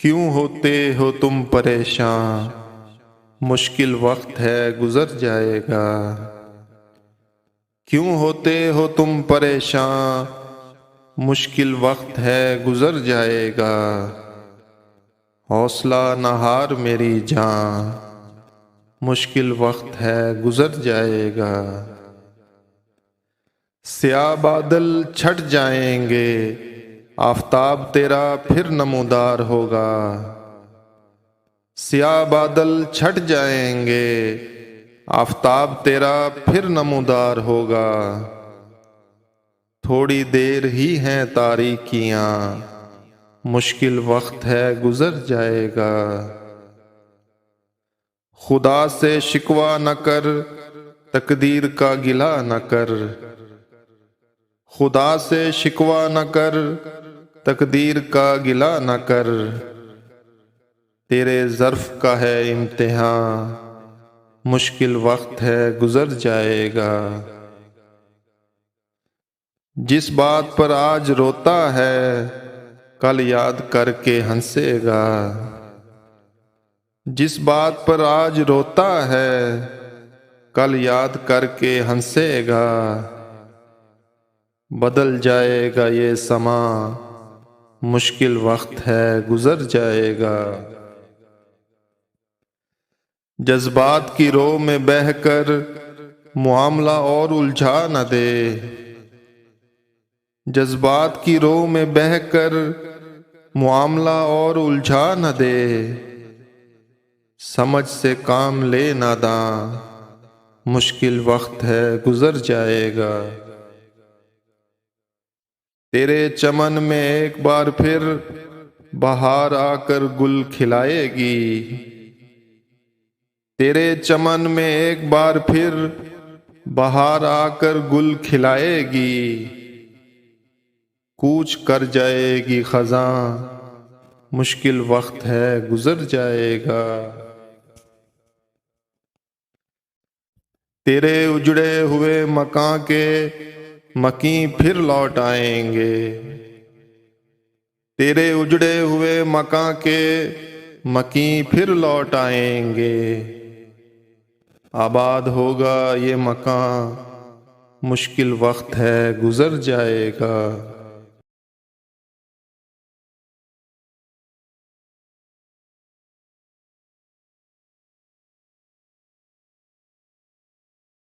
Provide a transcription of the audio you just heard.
क्यों होते हो तुम परेशान, मुश्किल वक्त है गुजर जाएगा। क्यों होते हो तुम परेशान, मुश्किल वक्त है गुजर जाएगा। हौसला न हार मेरी जान, मुश्किल वक्त है गुजर जाएगा। स्याह बादल छट जाएंगे, आफताब तेरा फिर नमूदार होगा। स्याह बादल छट जाएंगे, आफताब तेरा फिर नमूदार होगा। थोड़ी देर ही हैं तारीकियां, मुश्किल वक्त है गुजर जाएगा। खुदा से शिकवा न कर, तकदीर का गिला न कर। खुदा से शिकवा न कर, तकदीर का गिला न कर। तेरे ज़र्फ का है इम्तिहान, मुश्किल वक्त है गुजर जाएगा। जिस बात पर आज रोता है, कल याद करके हंसेगा। जिस बात पर आज रोता है, कल याद करके हंसेगा। बदल जाएगा ये समा, मुश्किल वक्त है गुजर जाएगा। जज्बात की रो में बहकर मुआमला और उलझा न दे। जज्बात की रो में बहकर मुआमला और उलझा न दे। समझ से काम ले नादान, मुश्किल वक्त है गुजर जाएगा। तेरे चमन में एक बार फिर बहार आकर गुल खिलाएगी। तेरे चमन में एक बार फिर बहार आकर गुल खिलाएगी। कूच कर जाएगी खज़ां, मुश्किल वक्त है गुजर जाएगा। तेरे उजड़े हुए मकान के मकीं फिर लौट आएंगे। तेरे उजड़े हुए मकान के मकीं फिर लौट आएंगे। आबाद होगा ये मकान, मुश्किल वक्त है गुजर जाएगा।